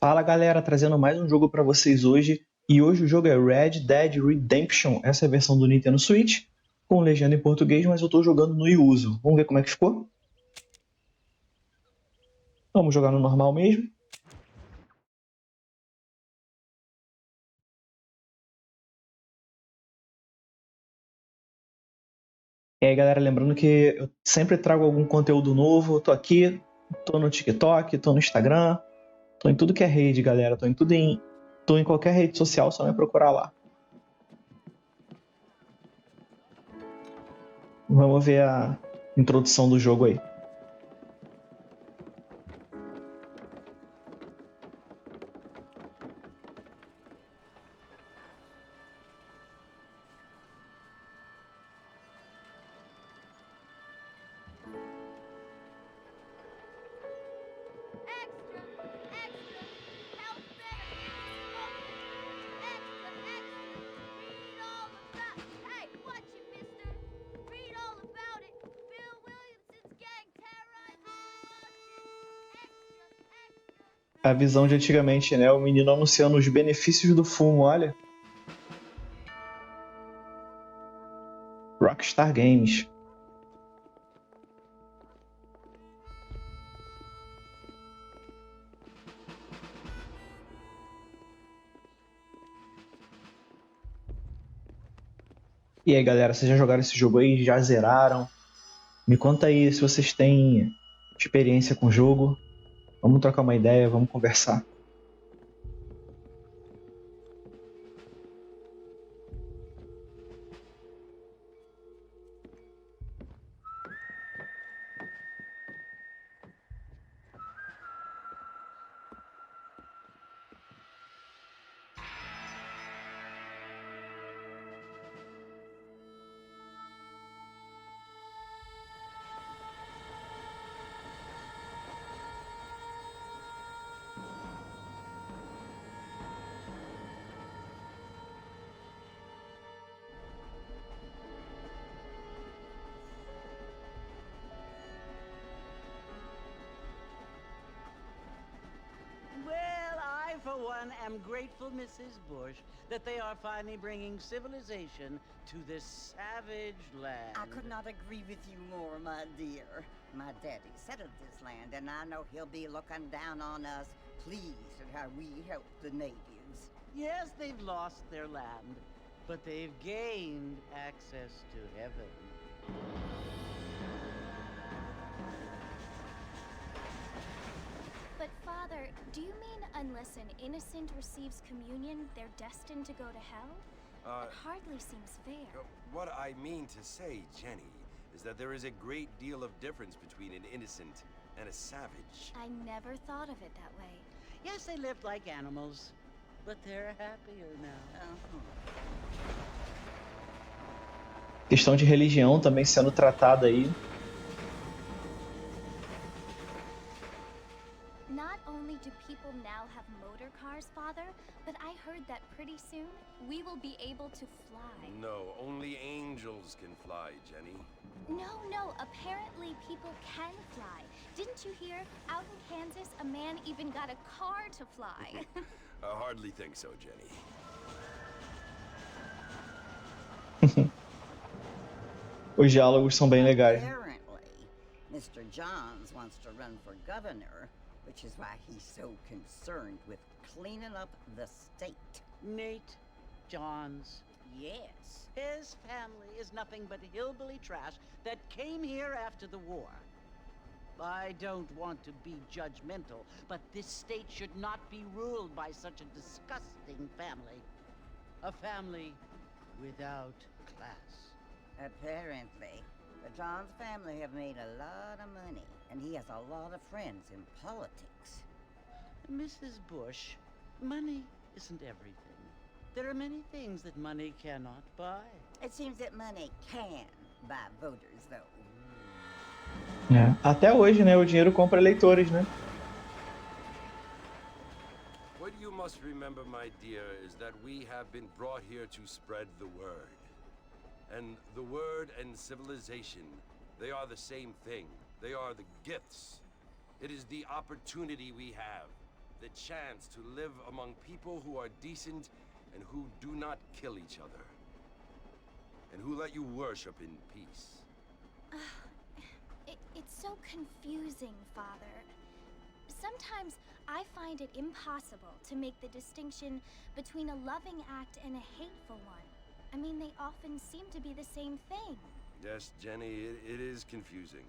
Fala galera, trazendo mais um jogo para vocês hoje. E hoje o jogo é Red Dead Redemption. Essa é a versão do Nintendo Switch, com legenda em português, mas eu estou jogando no iuso. Vamos ver como é que ficou? Vamos jogar no normal mesmo. E aí galera, lembrando que eu sempre trago algum conteúdo novo. Tô aqui, tô no TikTok, tô no Instagram, tô em tudo que é rede, galera. Tô em qualquer rede social, só me procurar lá. Vamos ver a introdução do jogo aí. A visão de antigamente, né? O menino anunciando os benefícios do fumo, olha. Rockstar Games. E aí, galera, vocês já jogaram esse jogo aí? Já zeraram? Me conta aí se vocês têm experiência com o jogo. Vamos trocar uma ideia, vamos conversar. Well, I, for one, am grateful, Mrs. Bush, that they are finally bringing civilization to this savage land. I could not agree with you more, my dear. My daddy settled this land, and I know he'll be looking down on us, pleased at how we help the natives. Yes, they've lost their land, but they've gained access to heaven. But Father, do you mean unless an innocent receives communion, they're destined to go to hell? That hardly seems fair. What I mean to say, Jenny, is that there is a great deal of difference between an innocent and a savage. I never thought of it that way. Yes, they lived like animals, but they're happier now. Questão de religião também sendo tratada aí. Not only do people now have motor cars, Father, but I heard that pretty soon we will be able to fly. No, only angels can fly, Jenny. No, apparently people can fly. Didn't you hear? Out in Kansas, a man even got a car to fly. I hardly think so, Jenny. Os diálogos são bem legais. Apparently, Mr. Johns wants to run for governor, which is why he's so concerned with cleaning up the state. Nate Johns. Yes. His family is nothing but hillbilly trash that came here after the war. I don't want to be judgmental, but this state should not be ruled by such a disgusting family. A family without class. Apparently, the Johns family have made a lot of money, and he has a lot of friends in politics. Mrs. Bush, money isn't everything. There are many things that money cannot buy. It seems that money can buy voters, though. É. Até hoje, né? O dinheiro compra eleitores, né? What you must remember, my dear, is that we have been brought here to spread the word. And the word and civilization, they are the same thing. They are the gifts. It is the opportunity we have the chance to live among people who are decent and who do not kill each other. And who let you worship in peace. It's so confusing, Father. Sometimes I find it impossible to make the distinction between a loving act and a hateful one. I mean, they often seem to be the same thing. Yes, Jenny, it is confusing.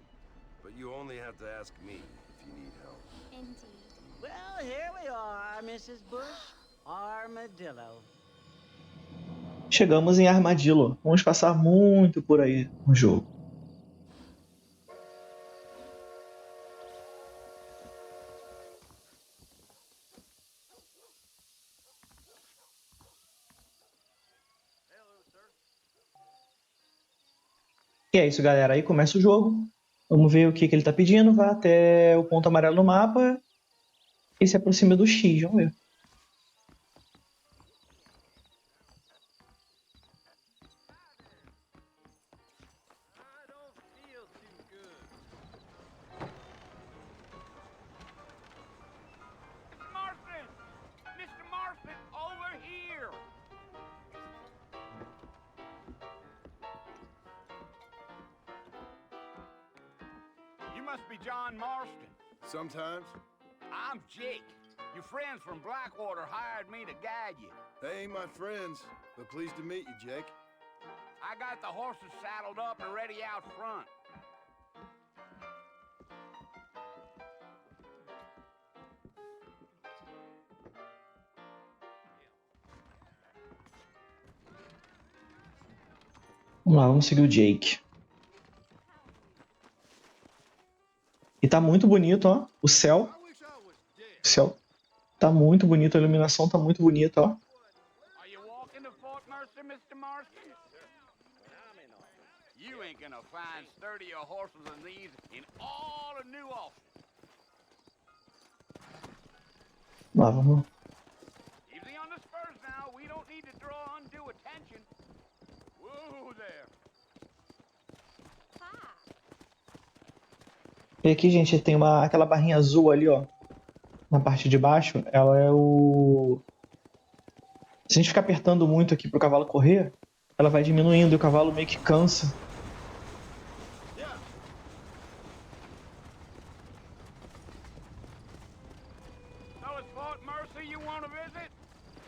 But you only have to ask me if you need help. Indeed. Well, here we are, Mrs. Bush. Armadillo. Chegamos em Armadillo. Vamos passar muito por aí no jogo. E é isso, galera. Aí começa o jogo. Vamos ver o que ele tá pedindo. Vai até o ponto amarelo no mapa e se aproxima do X. Vamos ver. Mr. Marston, over here! You must be John Marston. Sometimes. I'm Jake. Your friends from Blackwater hired me to guide you. They ain't my friends, but pleased to meet you, Jake. I got the horses saddled up and ready out front. Vamos lá, vamos seguir o Jake. E tá muito bonito, ó. O céu. O céu tá muito bonito, a iluminação tá muito bonita, ó. Are you walking to Fort Mercer, Mr. Marston? You ain't gonna find sturdier horses than these in all of New Austin. Lá, vamos. Easy on the spurs now. We don't need to draw undue attention. Whoa there. E aqui, gente, tem aquela barrinha azul ali, ó. Na parte de baixo, ela é o... Se a gente ficar apertando muito aqui pro cavalo correr, ela vai diminuindo e o cavalo meio que cansa. So it's Fort Mercer you want to visit?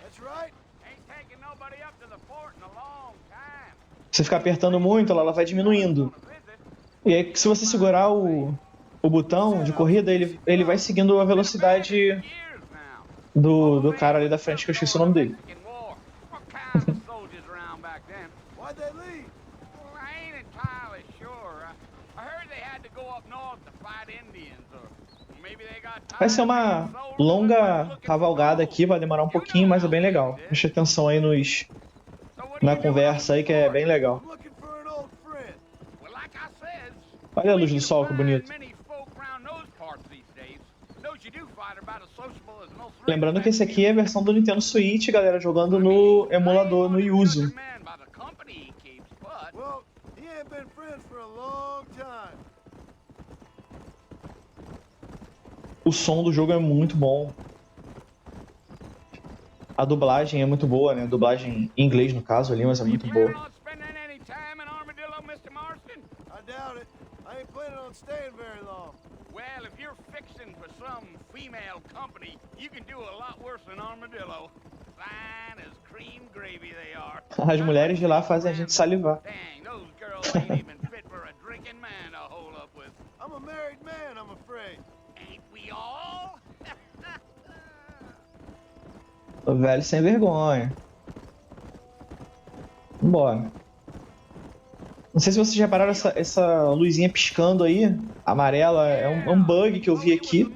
That's right. Ain't taking nobody up to the fort in a long time. Se ficar apertando muito, ela vai diminuindo. E aí, se você segurar o botão de corrida, ele vai seguindo a velocidade do cara ali da frente, que eu esqueci o nome dele. Why'd they leave? Vai ser uma longa cavalgada aqui, vai demorar um pouquinho, mas é bem legal. Preste atenção aí na conversa aí, que é bem legal. Looking for an old friend. Olha a luz do sol, que bonito. Lembrando que esse aqui é a versão do Nintendo Switch, galera, jogando no emulador, no Yuzu. Well, he ain't been friends for a long time. O som do jogo é muito bom. A dublagem é muito boa, né? A dublagem em inglês, no caso, ali, mas é muito boa. I doubt it. I ain't planning on staying very long. Well, if you're fixing for some female company, you can do a lot worse than armadillo. Fine as cream gravy they are. As mulheres de lá fazem a gente salivar. Dang, those girls ain't even fit for a drinking man to hold up with. I'm a married man, I'm afraid. Ain't we all? O velho sem vergonha. Vambora. Não sei se vocês já repararam essa luzinha piscando aí, amarela, é um bug que eu vi aqui.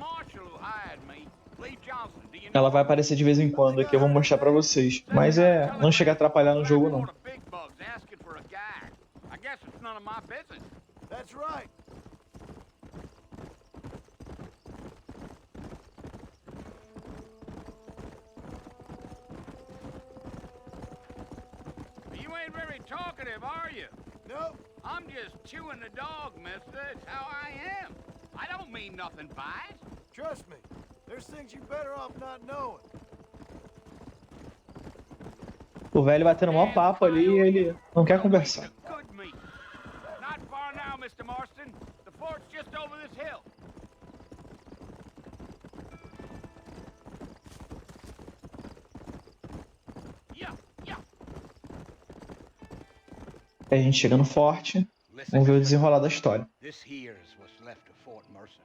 Ela vai aparecer de vez em quando aqui, eu vou mostrar pra vocês. Mas não chega a atrapalhar no jogo, não. That's right. You ain't very talkative, are you? Nope. I'm just chewing the dog, mister. It's how I am. I don't mean nothing by it. Trust me. There's things you're better off not knowing. O velho batendo maior papo ali e ele não quer conversar. Good meat. Not far now, Mr. Marston. The fort's just over this hill. Aí a gente chega no forte. Vamos ver o desenrolar da história. This here's what's left of Fort Mercer.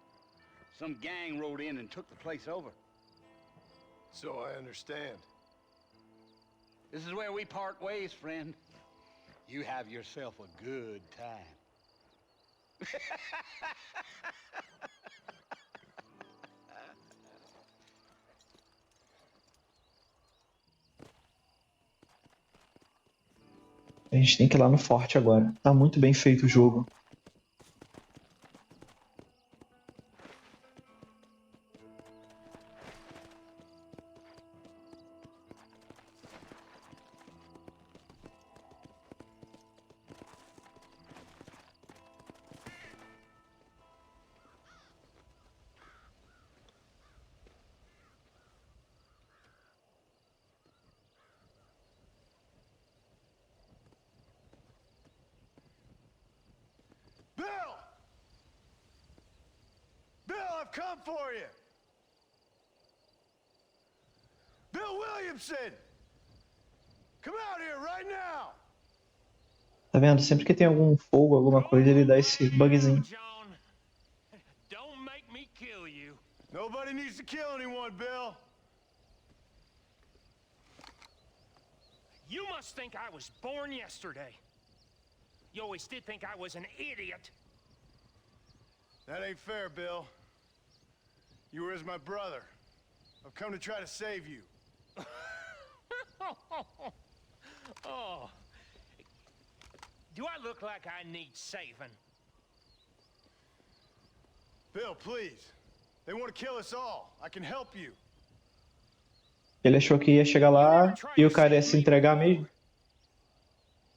Some gang rode in and took the place over. So I understand. This is where we part ways, friend. You have yourself a good time. A gente tem que ir lá no forte agora. Tá muito bem feito o jogo. Bill! Bill, I've come for you! Bill Williamson! Come out here right now! Tá vendo? Sempre que tem algum fogo, alguma coisa, ele dá esse bugzinho. John, don't make me kill you. Nobody needs to kill anyone, Bill. You must think I was born yesterday. You always did think I was an idiot. That ain't fair, Bill. You were as my brother. I've come to try to save you. Oh. Do I look like I need saving? Bill, please. They want to kill us all. I can help you. Ele achou que ia chegar lá e o cara ia se entregar mesmo.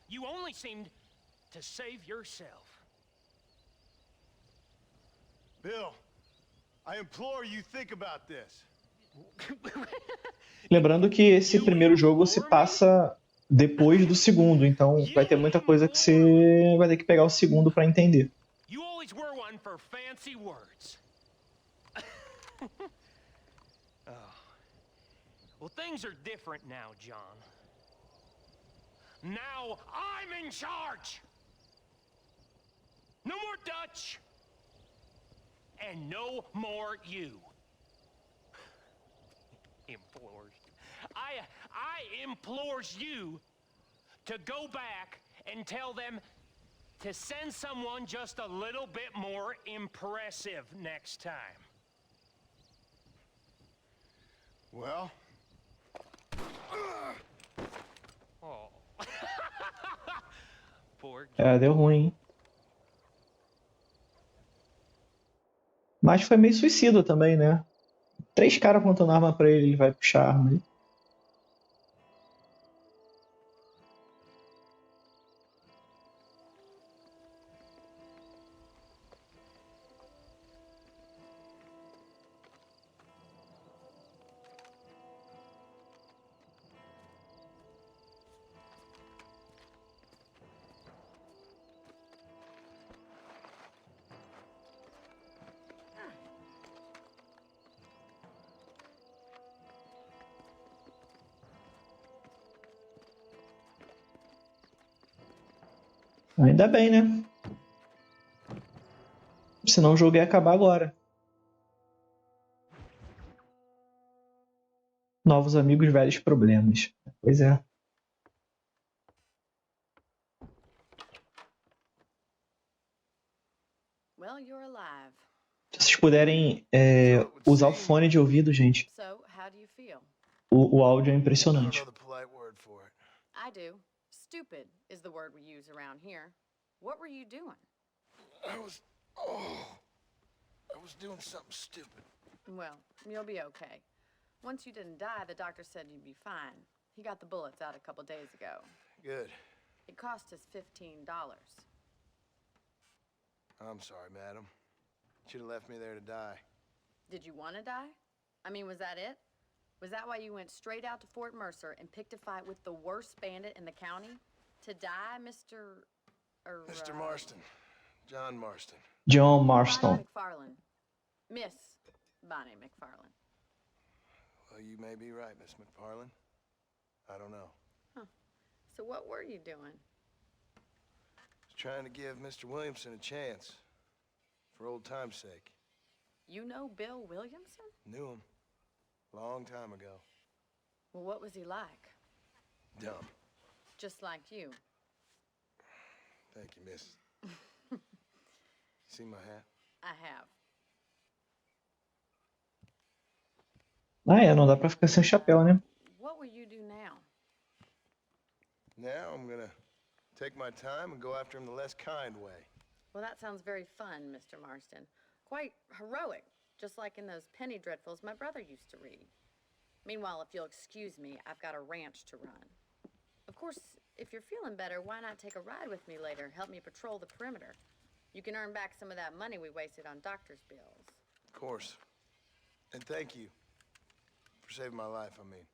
You only seemed to save yourself. Bill, I implore you think about this. Lembrando que esse primeiro jogo se passa depois do segundo, então vai ter muita coisa que você vai ter que pegar o segundo para entender. You always were one for fancy words. Oh. Well, things are different now, John. Now I'm in charge. No more Dutch. And no more you. Implores. I implores you to go back and tell them to send someone just a little bit more impressive next time. Well? Oh. Poor É, deu ruim, hein? Mas foi meio suicida também, né? 3 caras apontando arma pra ele, ele vai puxar a arma ali. Ainda bem, né? Senão o jogo ia acabar agora. Novos amigos, velhos problemas. Pois é. Well, you're alive. Se vocês puderem usar o fone de ouvido, gente, So, how do you feel? o áudio é I don't impressionante. know the polite word for it. I do. Stupid is the word we use around here. What were you doing? I was doing something stupid. Well, you'll be okay. Once you didn't die, the doctor said you'd be fine. He got the bullets out a couple days ago. Good. It cost us $15. I'm sorry, madam. Should have left me there to die. Did you want to die? I mean, was that it? Was that why you went straight out to Fort Mercer and picked a fight with the worst bandit in the county? To die, Mr. Mr. Marston. John Marston. John Bonnie Marston. McFarlane. Miss Bonnie McFarlane. Well, you may be right, Miss McFarlane. I don't know. Huh. So what were you doing? Was trying to give Mr. Williamson a chance. For old time's sake. You know Bill Williamson? Knew him. Long time ago. Well, what was he like? Dumb. Just like you. Thank you, miss. See my hat? I have. Ah, é, não dá pra ficar sem chapéu, né? What will you do now? Now I'm gonna take my time and go after him the less kind way. Well, that sounds very fun, Mr. Marston. Quite heroic, just like in those penny dreadfuls my brother used to read. Meanwhile, if you'll excuse me, I've got a ranch to run. Of course, if you're feeling better, why not take a ride with me later? Help me patrol the perimeter. You can earn back some of that money we wasted on doctor's bills. Of course. And thank you for saving my life, I mean.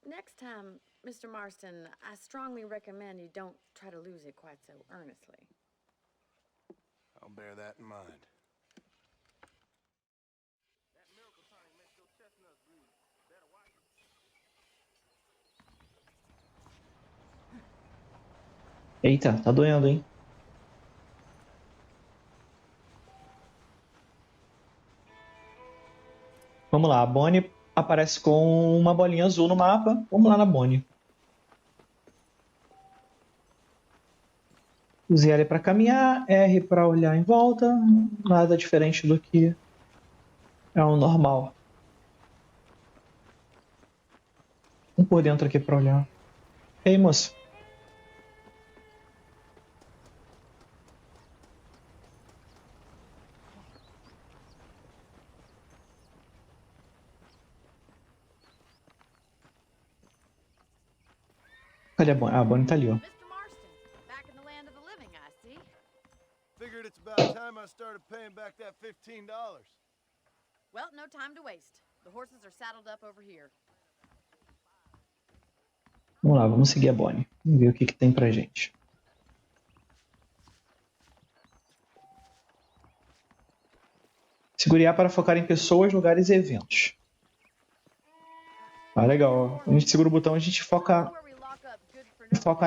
Next time, Mr. Marston, I strongly recommend you don't try to lose it quite so earnestly. I'll bear that in mind. Eita, tá doendo, hein? Vamos lá, a Bonnie aparece com uma bolinha azul no mapa. Vamos lá na Bonnie. Use L para caminhar, R para olhar em volta. Nada diferente do que é o normal. Vamos por dentro aqui para olhar. Ei, moço. Cadê a Bonnie? Ah, a Bonnie tá ali, ó. Mr. Marston, back in the land of the living, I see. Figured it's about time I started paying back that $15. Well, no time to waste. The horses are saddled up over here. Vamos lá, vamos seguir a Bonnie. Vamos ver o que tem pra gente. Segure A para focar em pessoas, lugares e eventos. Ah, legal. Ó. Quando a gente segura o botão, a gente foca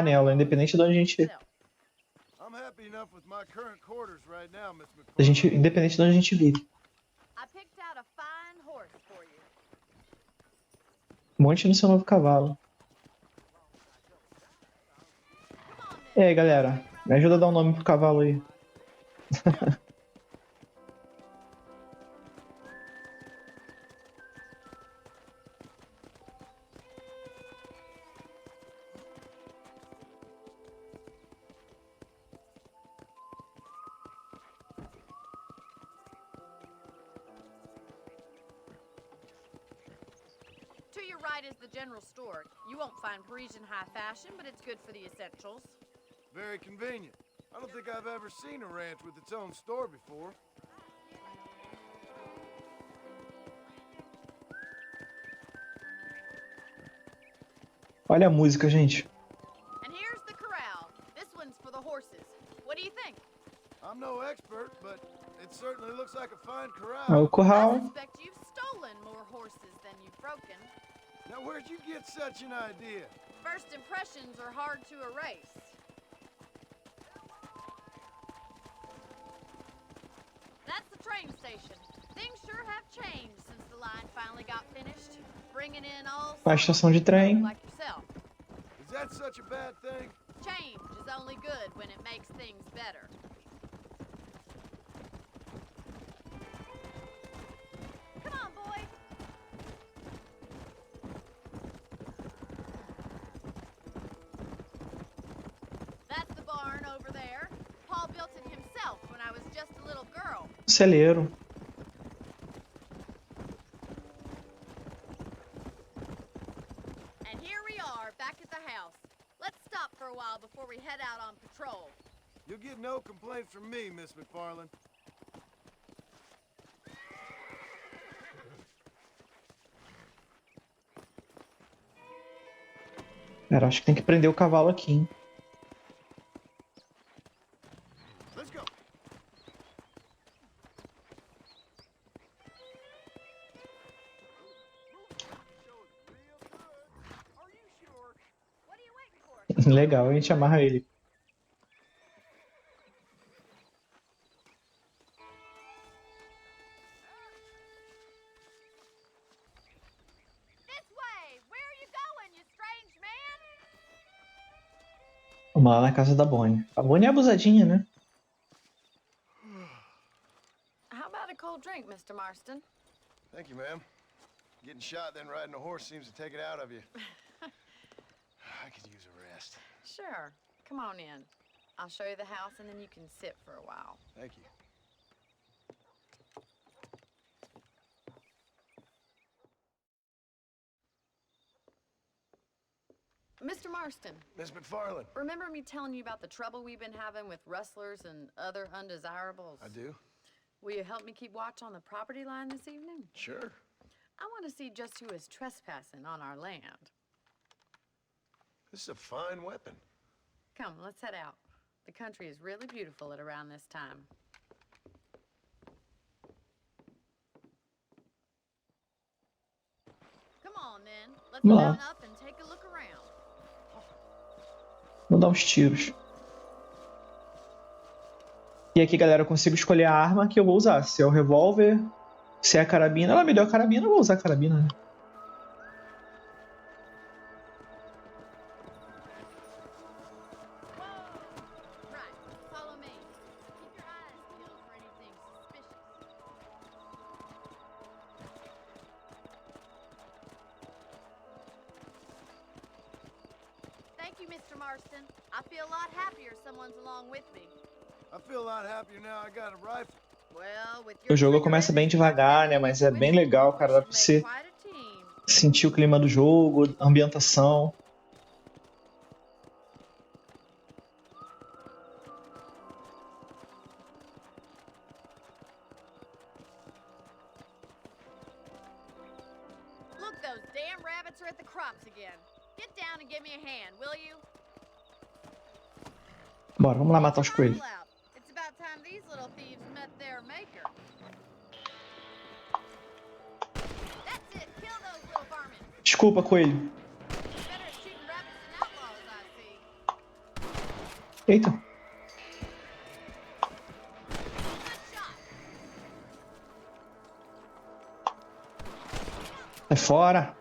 nela, independente de onde a gente... I'm happy enough with my current quarters right now, Miss Independente de onde a gente vive. I picked out a fine horse for you. Monte no seu novo cavalo. E aí, galera? Me ajuda a dar um nome pro cavalo aí. To your right is the general store. You won't find Parisian high fashion, but it's good for the essentials. Very convenient. I don't think I've ever seen a ranch with its own store before. Olha a música, gente. And here's the corral. This one's for the horses. What do you think? I'm no expert, but it certainly looks like a fine É corral. o curral. I suspect you've stolen more horses than you've broken. Now, where'd you get such an idea? First impressions are hard to erase. That's the train station. Things sure have changed since the line finally got finished. Bringing in all A estação de trem. like yourself. Is that such a bad thing? Change is only good when it makes things better. Come on, boy. That's the barn over there. Paul built it himself when I was just a little girl. Celeiro. And here we are, back at the house. Let's stop for a while before we head out on patrol. You'll get no complaints from me, Miss McFarlane. Cara, acho que tem que prender o cavalo aqui, hein? Let's go. Legal, a gente amarra ele. Vamos lá na casa da Bonnie. A Bonnie é abusadinha, né? How about a cold drink, Mr. Marston? Thank you, ma'am. Getting shot, then riding a horse seems to take it out of you. I could use a rest. Sure. Come on in. I'll show you the house and then you can sit for a while. Thank you. Mr. Marston, Miss McFarland. remember me telling you about the trouble we've been having with rustlers and other undesirables? I do. Will you help me keep watch on the property line this evening? Sure. I want to see just who is trespassing on our land. This is a fine weapon. Come, let's head out. The country is really beautiful at around this time. Come on, then. Let's Vamos lá. mount up and take a look around. Vou dar uns tiros. E aqui, galera, eu consigo escolher a arma que eu vou usar. Se é o revólver, se é a carabina. Ela me deu a carabina, eu vou usar a carabina, né? Right, follow me. Keep your eyes peeled for anything suspicious. Thank you, Mr. Marston. I feel a lot happier someone's along with me. I feel a lot happier now I got a rifle. Well, with O jogo começa bem devagar, né? Mas é bem legal, cara. Dá pra você sentir o clima do jogo, a ambientação. Look, those damn rabbits are at the crops again. Get down and give me a hand, will you? Bora, vamos lá matar os coelhos. It's about time these little thieves met their maker. That's it. Kill those little varmints. Desculpa, coelho. Better at shooting rabbits than outlaws, I see. Eita. Good shot. Sai fora.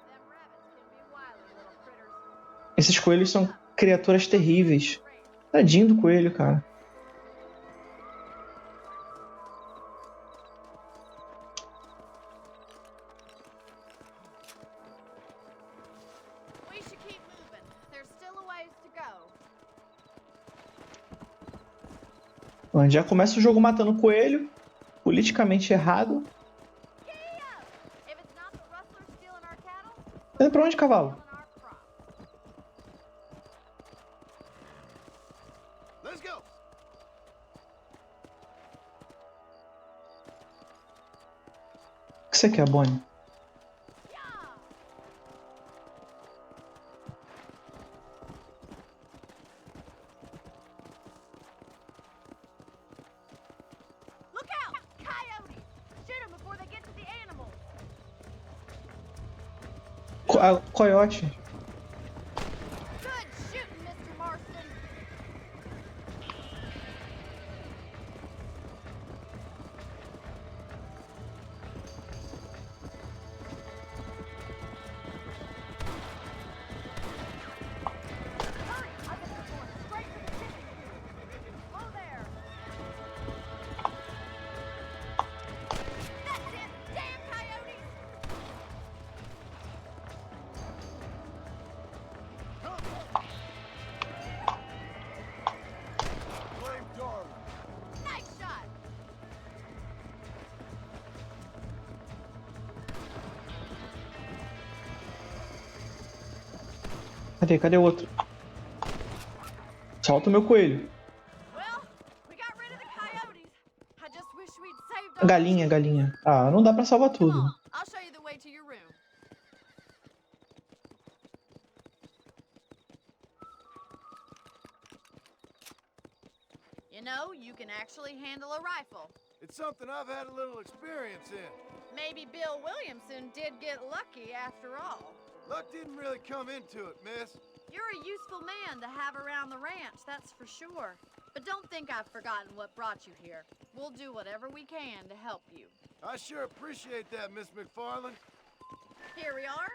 Them rabbits can be wily little critters. Esses coelhos são criaturas terríveis. Tadinho do coelho, cara. We should keep moving. There's still a ways to go. Bom, já começa o jogo matando o coelho. Politicamente errado. If it's not the rustlers stealing our cattle, Tá indo pra onde, cavalo? stealing our crops. Let's go. O que você quer, Bonnie? Look out! Coyotes! Shoot them before they get to the animals. Coiote. Good shooting, Mr. Marston. Hurry! I bet they're going straight to the chicken coop. Slow there. That's it! Damn coyotes! Blame darling. Nice shot! Cadê o outro? Solta o meu coelho. Well, we got rid of the coyotes. I just wish we'd saved Galinha, galinha. Ah, não dá pra salvar Come tudo. on, I'll show you the way to your You know, you can actually handle a rifle. It's something I've had a little experience in. Maybe Bill Williamson did get lucky after all. Luck didn't really come into it, miss. You're a useful man to have around the ranch, that's for sure. But don't think I've forgotten what brought you here. We'll do whatever we can to help you. I sure appreciate that, Miss McFarland. Here we are.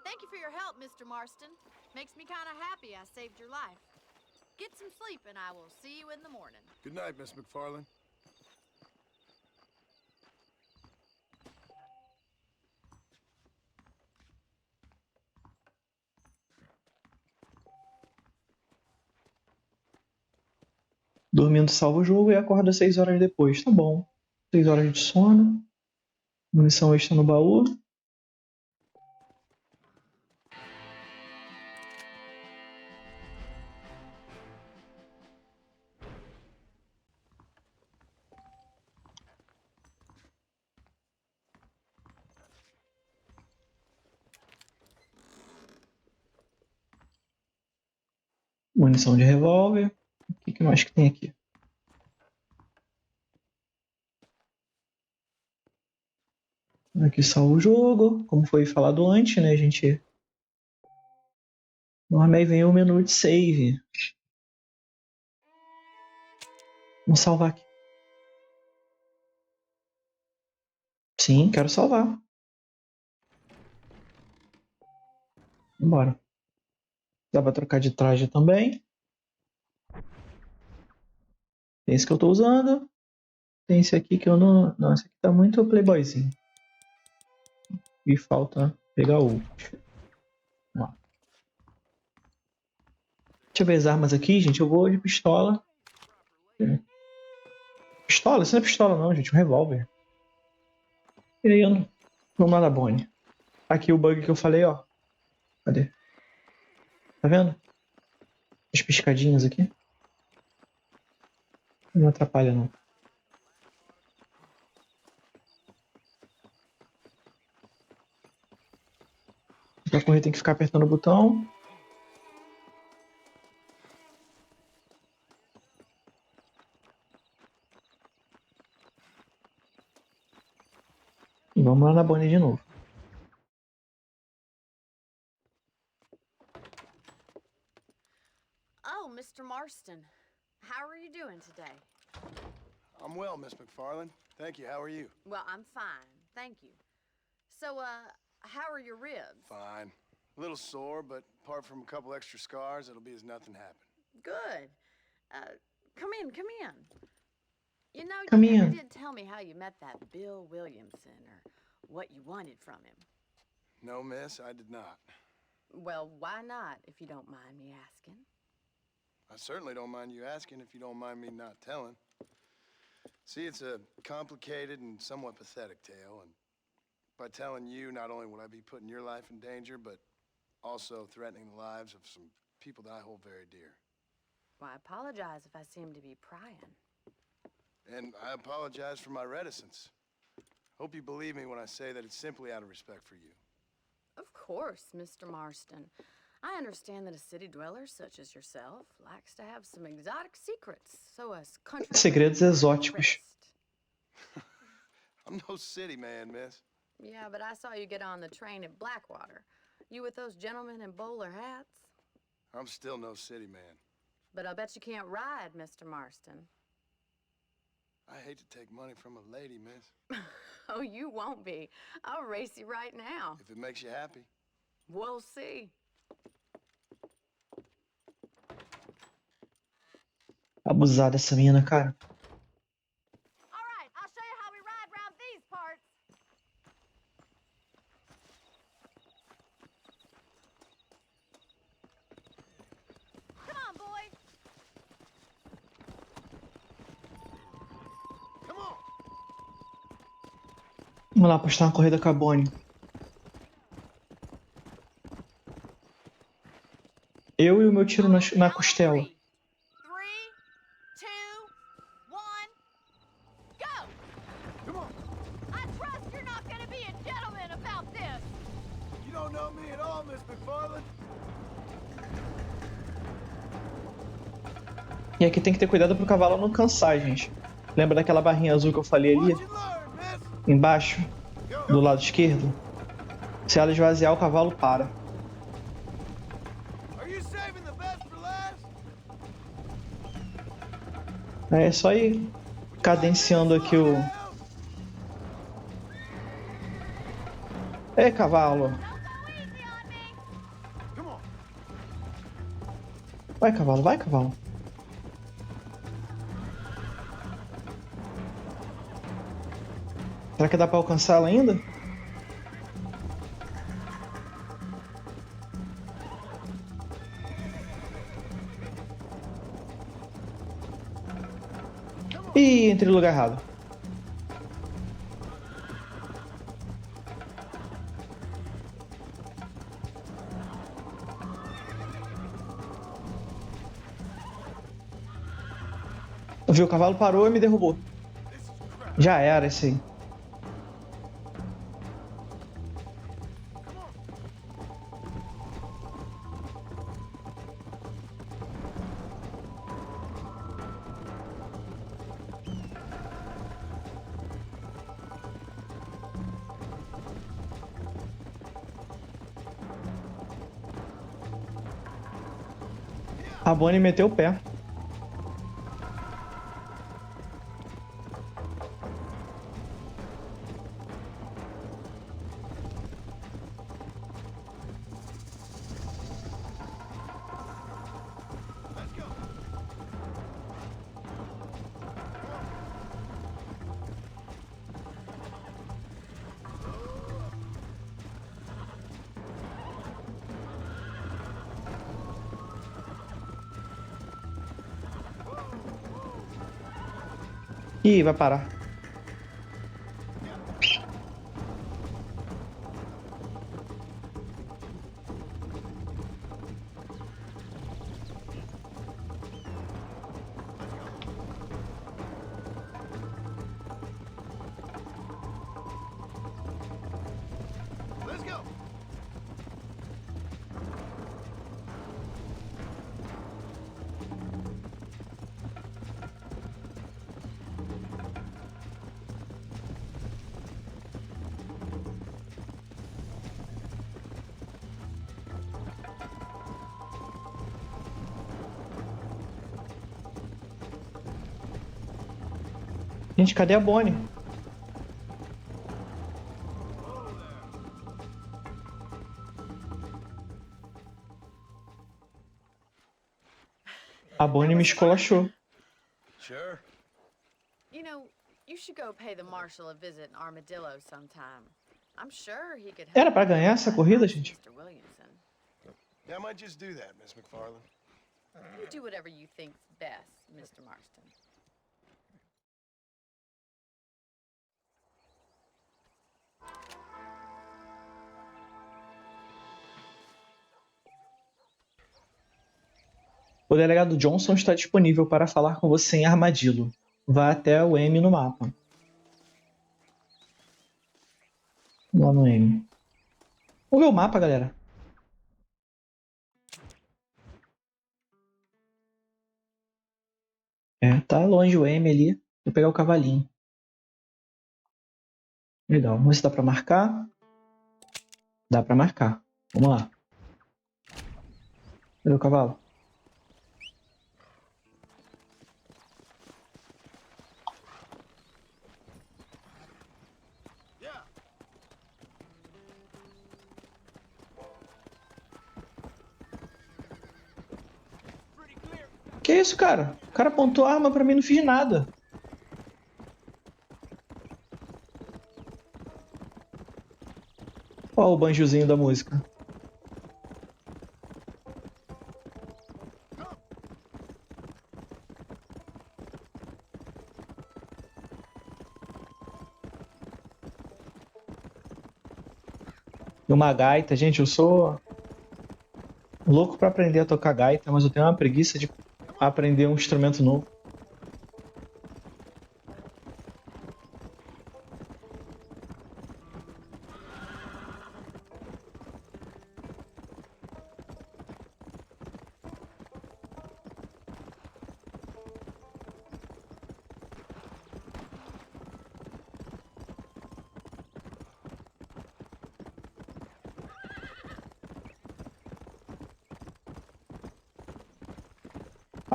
Thank you for your help, Mr. Marston. Makes me kind of happy I saved your life. Get some sleep and I will see you in the morning. Good night, Miss McFarland. Dormindo salva o jogo e acorda 6 horas depois. Tá bom. 6 horas de sono. Munição extra no baú. Munição de revólver. O que mais que tem aqui? Aqui salva o jogo. Como foi falado antes, né? A gente... Normalmente vem o menu de save. Vamos salvar aqui. Sim, quero salvar. Bora. Dá pra trocar de traje também. Tem esse que eu tô usando. Tem esse aqui que eu não... Não, esse aqui tá muito playboyzinho. E falta pegar outro. Ó. Deixa eu ver as armas aqui, gente. Eu vou de pistola. Pistola? Isso não é pistola não, gente. Um revólver. E aí eu não... Vamos lá na Bonnie. Aqui o bug que eu falei, ó. Cadê? Tá vendo? As piscadinhas aqui. Não atrapalha não. Pra correr tem que ficar apertando o botão. E vamos lá na Bonnie de novo. Oh, Mr. Marston. How are you doing today? I'm well, Miss McFarland. Thank you. How are you? Well, I'm fine. Thank you. So, how are your ribs? Fine. A little sore, but apart from a couple extra scars, it'll be as nothing happened. Good. Come in. You know, Come you never in. did tell me how you met that Bill Williamson or what you wanted from him. No, miss, I did not. Well, why not, if you don't mind me asking? I certainly don't mind you asking if you don't mind me not telling. See, it's a complicated and somewhat pathetic tale, and by telling you, not only would I be putting your life in danger, but also threatening the lives of some people that I hold very dear. Well, I apologize if I seem to be prying. And I apologize for my reticence. Hope you believe me when I say that it's simply out of respect for you. Of course, Mr. Marston. I understand that a city dweller such as yourself likes to have some exotic secrets, so as country... Segredos exóticos. I'm no city man, miss. Yeah, but I saw you get on the train at Blackwater. You with those gentlemen in bowler hats? I'm still no city man. But I bet you can't ride, Mr. Marston. I hate to take money from a lady, miss. Oh, you won't be. I'll race you right now. If it makes you happy. We'll see. Abusada essa menina, cara. All right, I'll show you how we ride around these parts. Come on, boys. Come on! Vamos lá postar uma corrida com a Bonnie. Eu e o meu tiro na costela. 3, 2, 1, go! Come on! I trust you're not at all, Miss McFarland. E aqui tem que ter cuidado pro cavalo não cansar, gente. Lembra daquela barrinha azul que eu falei ali? Watch and learn, miss. Embaixo, do lado esquerdo. Se ela esvaziar, o cavalo para. Are you saving the best for last? É só ir cadenciando aqui o... Ei, cavalo. Come on. Vai, cavalo, vai, cavalo. Será que dá pra alcançar ela ainda? Ih, entrei no lugar errado. Viu, o cavalo parou e me derrubou. Já era esse aí. A Bonnie meteu o pé. Ih, vai parar. Let's go. Gente, cadê a Bonnie? A Bonnie me esculachou. Sure. You know, you should go pay the marshal a visit in Armadillo sometime. I'm sure he could help. Era pra ganhar essa corrida, gente? Mr. Williamson. Yeah, I might just do that, Miss McFarland. You do whatever you think's best, Mr. Marston. O delegado Johnson está disponível para falar com você em Armadillo. Vá até o M no mapa. Lá no M. Vamos ver o mapa, galera. É, tá longe o M ali. Vou pegar o cavalinho. Legal. Vamos ver se dá pra marcar. Dá pra marcar. Vamos lá. Cadê o cavalo? Que isso, cara? O cara apontou a arma pra mim e não fiz nada. Ó o banjozinho da música. E uma gaita. Gente, eu sou louco pra aprender a tocar gaita, mas eu tenho uma preguiça de aprender um instrumento novo.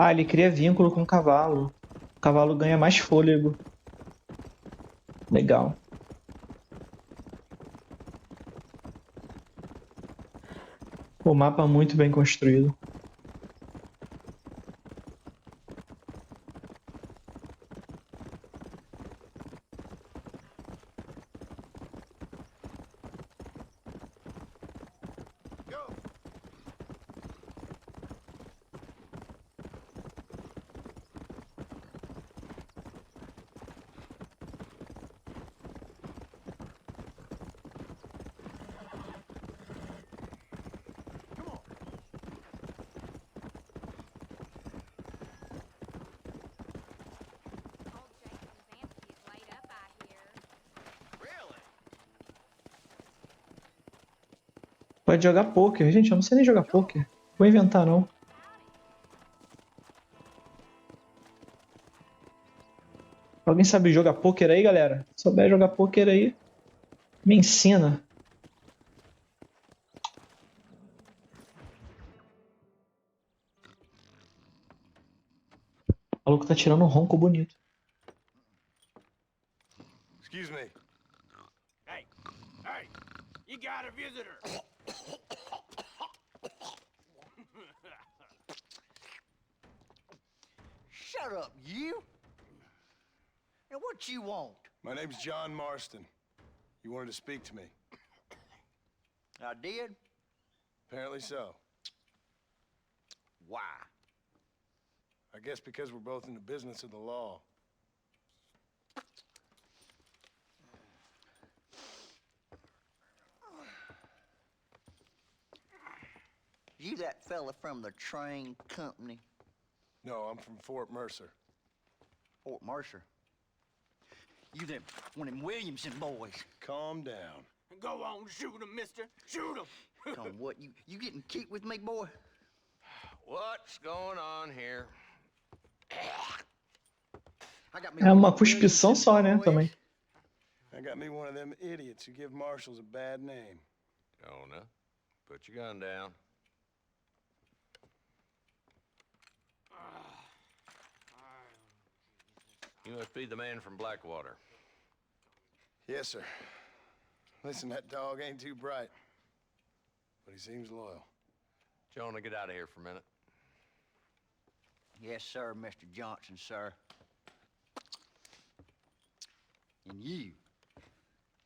Ah, ele cria vínculo com o cavalo. O cavalo ganha mais fôlego. Legal. O mapa muito bem construído. Pode jogar poker. Gente, eu não sei nem jogar poker. Vou inventar, não. Alguém sabe jogar poker aí, galera? Se souber jogar poker aí, me ensina. O maluco tá tirando um ronco bonito. Excuse me. Hey, hey, you got a visitor. Shut up, you. And what you want? My name's John Marston. You wanted to speak to me. I did? Apparently so. Why? I guess because we're both in the business of the law. You that fella from the train company? No, I'm from Fort Mercer. Fort Mercer? You them one of them Williamson boys. Calm down. Go on, shoot him, mister. Shoot him. Come, what, you getting cute with me, boy? What's going on here? I got me É one uma of them cuspição Williamson só, né? boys. Também. I got me one of them idiots who give marshals a bad name. Jonah, put your gun down. You must be the man from Blackwater. Yes, sir. Listen, that dog ain't too bright, but he seems loyal. Jonah, get out of here for a minute. Yes, sir, Mr. Johnson, sir. And you.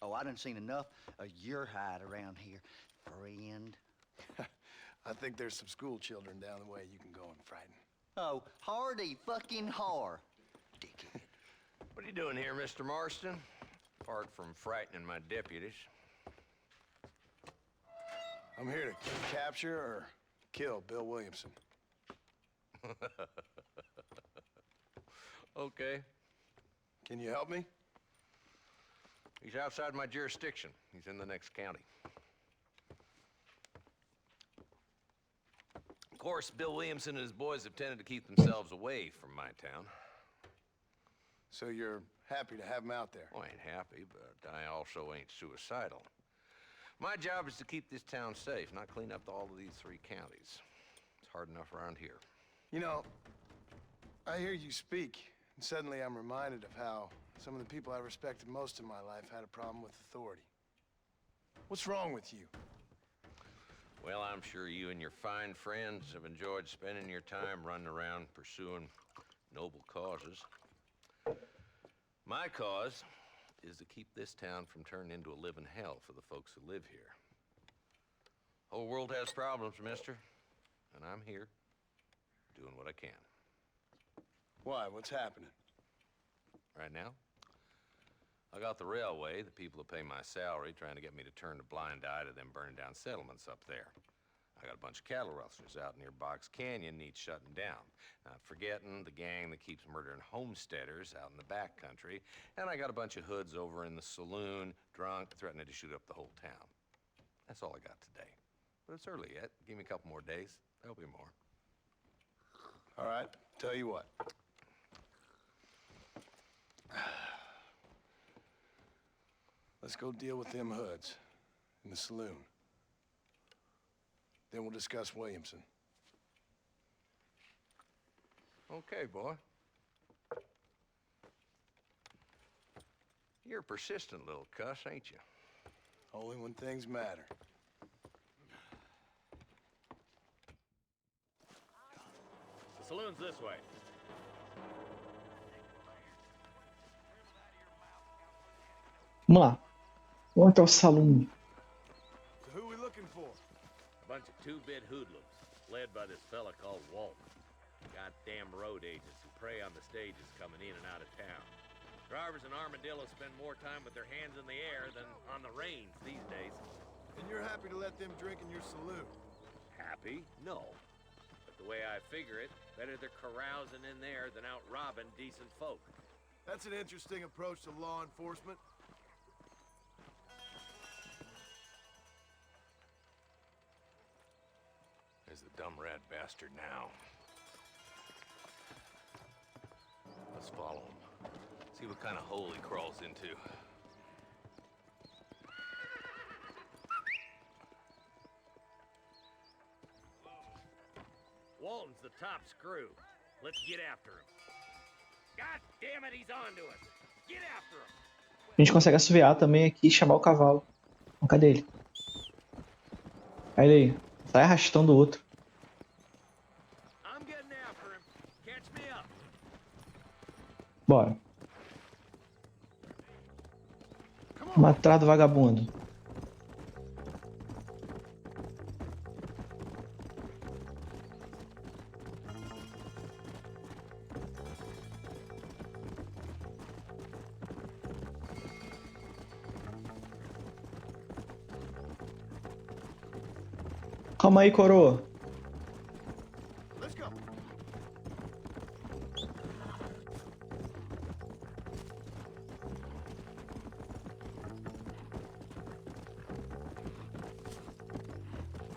Oh, I done seen enough of your hide around here, friend. I think there's some school children down the way you can go and frighten. Oh, hardy fucking har. Dickhead. What are you doing here, Mr. Marston? Apart from frightening my deputies. I'm here to capture or kill Bill Williamson. Okay. Can you help me? He's outside my jurisdiction. He's in the next county. Of course, Bill Williamson and his boys have tended to keep themselves away from my town. So you're happy to have him out there? Well, I ain't happy, but I also ain't suicidal. My job is to keep this town safe, not clean up all of these 3 counties. It's hard enough around here. You know, I hear you speak, and suddenly I'm reminded of how some of the people I respected most in my life had a problem with authority. What's wrong with you? Well, I'm sure you and your fine friends have enjoyed spending your time running around pursuing noble causes. My cause is to keep this town from turning into a living hell for the folks who live here. Whole world has problems, mister, and I'm here doing what I can. Why? What's happening? Right now, I got the railway, the people who pay my salary, trying to get me to turn a blind eye to them burning down settlements up there. I got a bunch of cattle rustlers out near Box Canyon needs shutting down. Not forgetting the gang that keeps murdering homesteaders out in the back country. And I got a bunch of hoods over in the saloon, drunk, threatening to shoot up the whole town. That's all I got today. But it's early yet. Give me a couple more days. There'll be more. All right, tell you what. Let's go deal with them hoods in the saloon. Then we'll discuss Williamson. Okay, boy. You're a persistent little cuss, ain't you? Only when things matter. The saloon's this way. Vamos lá. Vamos até o salão. So who we looking for? A bunch of two-bit hoodlums, led by this fella called Walt. Goddamn road agents who prey on the stages coming in and out of town. Drivers in Armadillo spend more time with their hands in the air than on the reins these days. And you're happy to let them drink in your saloon? Happy? No. But the way I figure it, better they're carousing in there than out robbing decent folk. That's an interesting approach to law enforcement. There's the dumb rat bastard now. Let's follow him. See what kind of hole he crawls into. Walton's the top screw. Let's get after him. God damn it, he's on to us. Get after him. A gente consegue assoviar também aqui e chamar o cavalo. Então, cadê ele? Aí ele aí. Sai arrastando o outro. I'm getting after him. Catch me up. Bora. Vamos atrás do vagabundo. Calma aí, coroa. Let's go.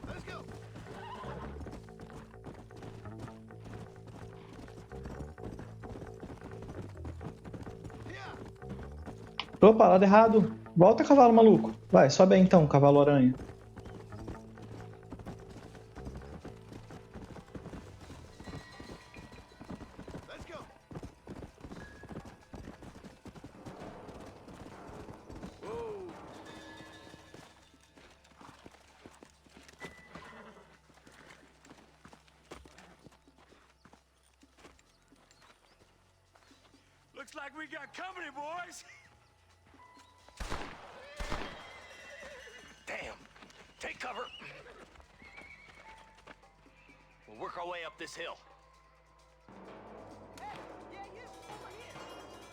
Let's go. Opa, lado errado. Volta, cavalo maluco. Vai, sobe aí então, cavalo aranha. Let's go. Whoa. Looks like we got company, boys. Damn. Take cover. We'll work our way up this hill.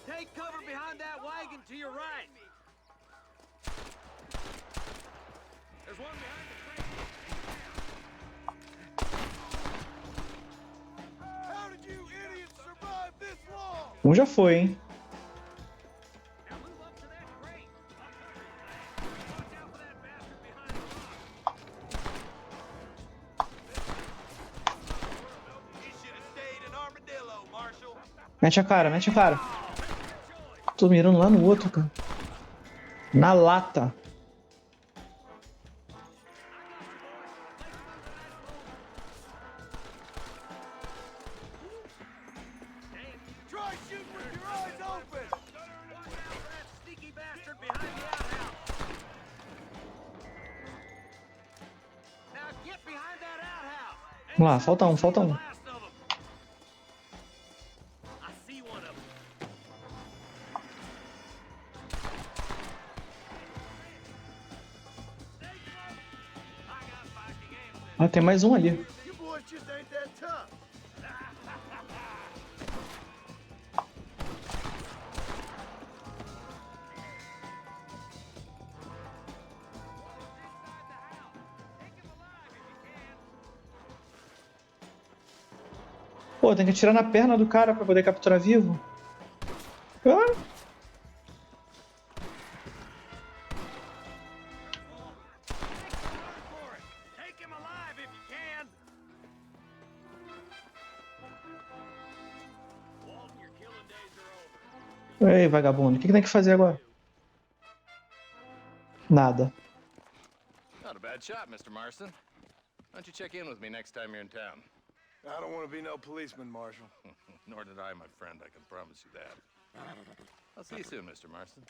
Take cover behind that wagon to your right. There's one behind the train. How did you idiots survive this long? Um já foi, hein? Now move up to that crate. Watch out for that bastard behind the rock. You should have stayed in Armadillo, Marshal. Mete a cara, mete a cara. Tô mirando lá no outro, cara. Na lata. Try shooting with your eyes open. Watch out for that sneaky bastard behind the outhouse. Now get behind that outhouse. Vamos lá, falta um, falta um. Last of 'em. I see one of 'em. I got fighting hands. Ah, tem mais um ali. You boys just ain't that tough. Pô, tem que atirar na perna do cara pra poder capturar vivo. Ah. Take him alive if you can. Walton, your killing days are over. Ei, vagabundo, o que tem que fazer agora? Nada. Not a bad shot, Mr. Marston. Why don't you check in with me next time you're in town? I don't want to be no policeman, Marshal. Nor did I, my friend. I can promise you that. I'll see you soon, Mr. Marston.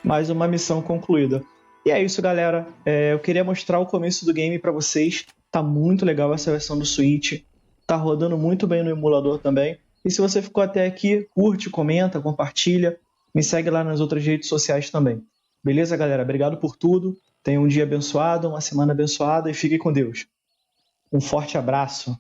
Mais uma missão concluída. E é isso, galera. Eu queria mostrar o começo do game pra vocês. Tá muito legal essa versão do Switch. Tá rodando muito bem no emulador também. E se você ficou até aqui, curte, comenta, compartilha. Me segue lá nas outras redes sociais também. Beleza, galera? Obrigado por tudo. Tenha um dia abençoado, uma semana abençoada e fique com Deus. Um forte abraço.